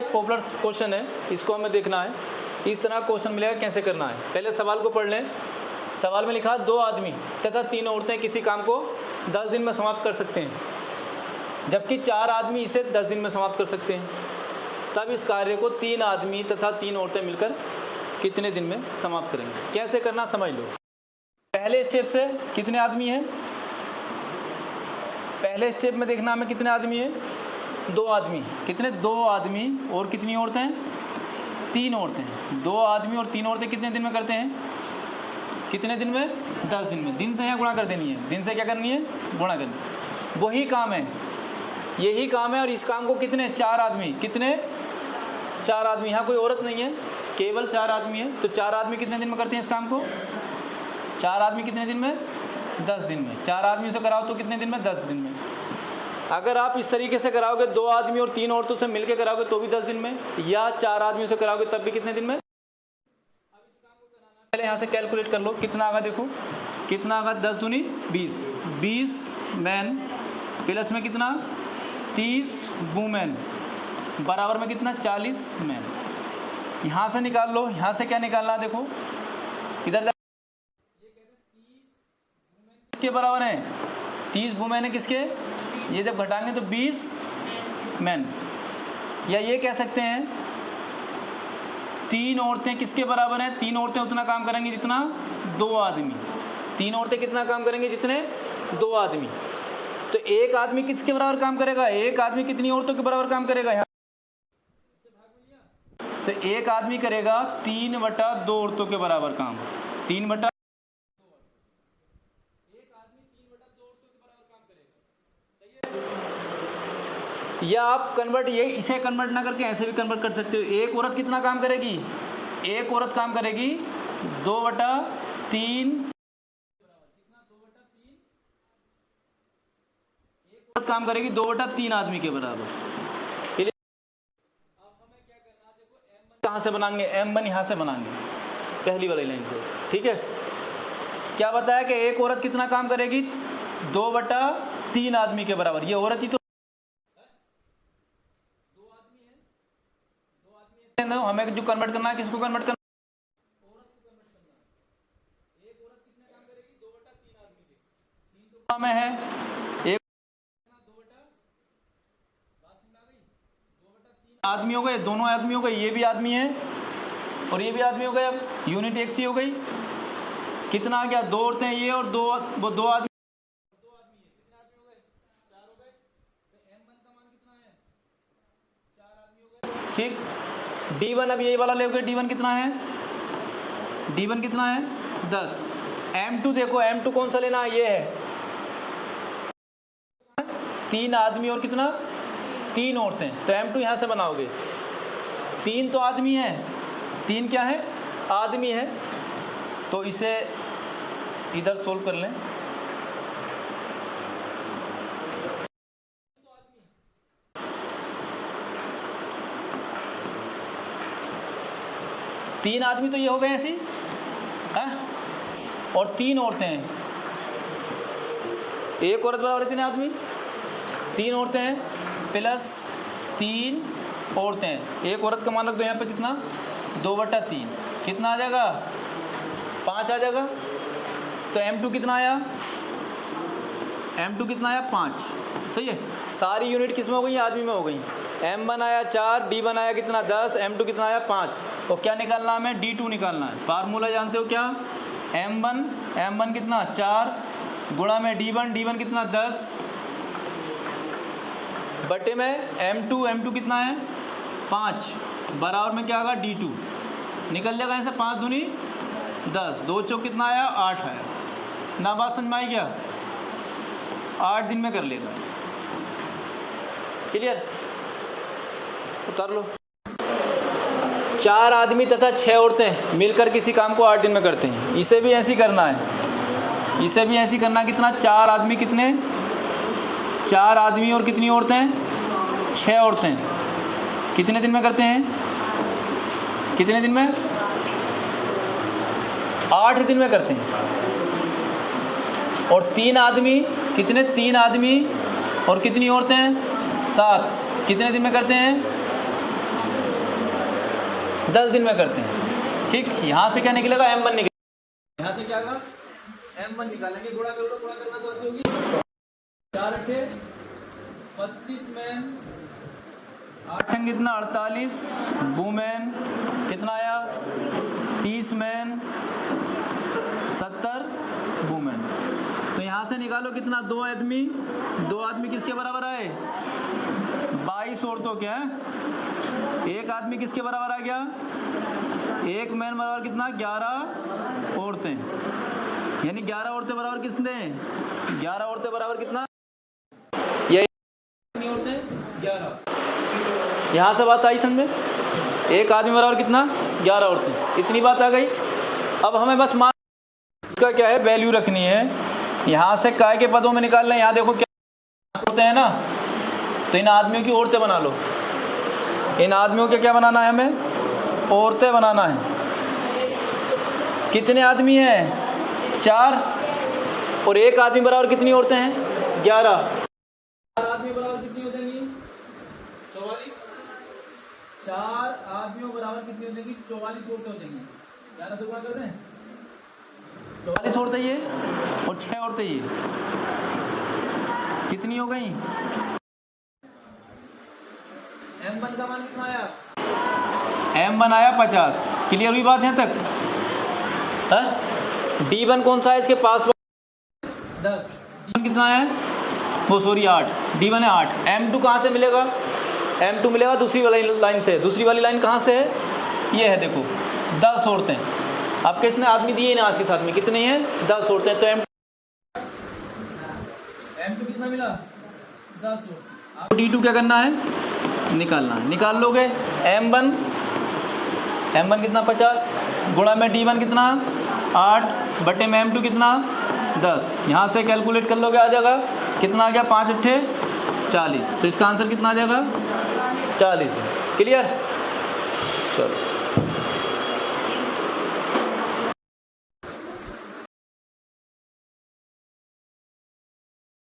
Popular question है, इसको हमें देखना है। इस तरह क्वेश्चन मिलेगा, कैसे करना है। पहले सवाल को पढ़ लें। सवाल में लिखा 2 आदमी तथा 3 औरतें किसी काम को 10 दिन में समाप्त कर सकते हैं, जबकि 4 आदमी इसे 10 दिन में समाप्त कर सकते हैं। तब इस कार्य को 3 आदमी तथा 3 औरतें मिलकर कितने दिन में समाप्त करेंगे। कैसे करना समझ लो। पहले स्टेप से कितने आदमी हैं, पहले स्टेप में देखना हमें कितने आदमी हैं, 2 आदमी। कितने, 2 आदमी और कितनी औरतें हैं, 3 औरतें। 2 आदमी और 3 औरतें कितने दिन में करते हैं, कितने दिन में, 10 दिन में। दिन से यहाँ गुणा कर देनी है, दिन से क्या करनी है, गुणा करनी। वही काम है, यही काम है। और इस काम को कितने, 4 आदमी, कितने, 4 आदमी। यहाँ कोई औरत नहीं है, केवल 4 आदमी है। तो 4 आदमी कितने दिन में करते हैं इस काम को, 4 आदमी कितने दिन में, 10 दिन में। 4 आदमी से कराओ तो कितने दिन में, 10 दिन में। अगर आप इस तरीके से कराओगे, 2 आदमी और 3 औरतों से मिलकर कराओगे तो भी 10 दिन में, या 4 आदमियों से कराओगे तब भी कितने दिन में। पहले यहाँ से कैलकुलेट कर लो कितना आगा, देखो कितना आगा, 10 दूनी 20, 20 मैन प्लस में कितना 30 वूमेन बराबर में कितना 40 मैन। यहाँ से निकाल लो, यहाँ से क्या निकालना है, देखो इधर किसके बराबर है, 30 वुमेन है किसके, ये जब घटाएंगे तो 20 मैन। या ये कह सकते हैं 3 औरतें किसके बराबर हैं, 3 औरतें उतना काम करेंगी जितना 2 आदमी। 3 औरतें कितना काम करेंगी, जितने 2 आदमी। तो 1 आदमी किसके बराबर काम करेगा, 1 आदमी कितनी औरतों के बराबर काम करेगा यहाँ, तो 1 आदमी करेगा 3/2 औरतों के बराबर काम। 3/2 या आप कन्वर्ट, ये इसे कन्वर्ट ना करके ऐसे भी कन्वर्ट कर सकते हो। 1 औरत कितना काम करेगी, 1 औरत काम करेगी 2/3, औरत काम करेगी 2/3 आदमी के बराबर। अब हमें क्या करना है, देखो कहाँ से बनाएंगे, M1 यहाँ से बनाएंगे, पहली वाली लाइन से। ठीक है, क्या बताया कि 1 औरत कितना काम करेगी, 2/3 आदमी के बराबर। ये औरत ही तो हमें जो कन्वर्ट करना है, किसको कन्वर्ट करना है, औरत को कन्वर्ट करना है। 1 औरत कितने काम करेगी, 2/3 आदमी के, 3 तो में है, 1 2/3 आदमी हो गए, दोनों आदमी हो गए, ये भी आदमी है और ये भी आदमी हो गए। अब यूनिट एक सी हो गई, कितना आ गया, 2 औरतें ये और 2 आदमी, 2 आदमी है, कितने आदमी हो गए, 4 हो गए। तो M1 का मान कितना है, 4 आदमी हो गए। ठीक, D1 अब यही वाला लेके, D1 कितना है, D1 कितना है 10। M2 देखो, M2 कौन सा लेना है, ये है 3 आदमी और कितना 3 औरतें। तो M2 यहाँ से बनाओगे, 3 तो आदमी है, 3 क्या है, आदमी है। तो इसे इधर सोल्व कर लें। 3 आदमी तो ये हो गए ऐसी है, और 3 औरतें हैं। 1 औरत बराबर कितने आदमी, 3 औरतें हैं प्लस 3 औरतें हैं। 1 औरत का मान रख दो यहाँ पे कितना, 2/3, कितना आ जाएगा, 5 आ जाएगा। तो M2 कितना आया, M2 कितना आया, 5। सही है, सारी यूनिट किस में हो गई, आदमी में हो गई। M1 आया 4, D1 आया कितना 10, M2 कितना आया 5। और क्या निकालना है, हमें D2 निकालना है। फार्मूला जानते हो क्या, M1 कितना 4 गुणा में D1 कितना 10 बटे में M2 कितना है 5 बराबर में क्या आएगा D2। निकल जाएगा ऐसे 5 दूनी 10, 2 चौक कितना आया 8 आया। ना बात समझ में आई क्या, 8 दिन में कर लेगा। क्लियर, उतार लो। 4 आदमी तथा 6 औरतें मिलकर किसी काम को 8 दिन में करते हैं। इसे भी ऐसे ही करना है, इसे भी ऐसे ही करना। कितना, 4 आदमी, कितने 4 आदमी और कितनी औरतें, 6 औरतें कितने दिन में करते हैं, कितने दिन में, 8 दिन में करते हैं। और 3 आदमी, कितने 3 आदमी और कितनी औरतें, 7 कितने दिन में करते हैं, 10 दिन में करते हैं। ठीक, यहाँ से क्या निकलेगा, M1 निकलेगा। यहाँ से क्या होगा, M1 निकालेंगे, गुणा कर लो, गुणा करना तो आती होगी। 4 अट्ठे 32 मैन, 8 संग कितना 48 वुमेन, कितना आया 30 मैन 70 वुमेन। तो यहाँ से निकालो कितना, 2 आदमी, 2 आदमी किसके बराबर आए, 22 औरतों के हैं। 1 आदमी किसके बराबर आ गया, 1 मैन बराबर कितना 11 औरतें, यानी 11 औरतें बराबर कितने, 11 औरतें बराबर कितना, ये कितनी औरतें 11। यहाँ से बात आई समझ में, 1 आदमी बराबर कितना 11 औरतें, इतनी बात आ गई। अब हमें बस मान इसका क्या है, वैल्यू रखनी है। यहाँ से काय के पदों में निकाल लें, यहाँ देखो क्या होते हैं ना, तो इन आदमियों की औरतें बना लो। इन आदमियों के क्या बनाना है, हमें औरतें बनाना है। कितने आदमी हैं 4, और 1 आदमी बराबर कितनी औरतें हैं 11। 4 आदमी बराबर कितनी हो जाएंगी 44। 4 आदमियों बराबर कितनी हो जाएंगी 44 औरतें हो जाएंगी। 11 से गुणा कर दें, 44 औरतें ये और 6 औरतें ये, कितनी हो गई, M1 का मान कितना आया, M1 आया 50। क्लियर हुई बात यहाँ तक है। D1 कौन सा है इसके पास 10, D1 कितना है, वो सॉरी 8, D1 है 8। M2 कहाँ से मिलेगा, M2 मिलेगा दूसरी वाली लाइन से। दूसरी वाली लाइन कहाँ से है, ये है देखो 10 औरतें। अब किसने आदमी दिए ना आज के साथ में, कितने हैं 10 औरतें। तो M2 कितना मिला 10 औरतें। आपको D2 क्या करना है, निकालना है, निकाल लोगे। M1 कितना 50 गुणा में D1 कितना 8 बटे में M2 कितना 10। यहाँ से कैलकुलेट कर लोगे, आ जाएगा कितना आ गया 5 अट्ठे 40। तो इसका आंसर कितना आ जाएगा 40। क्लियर, चलो।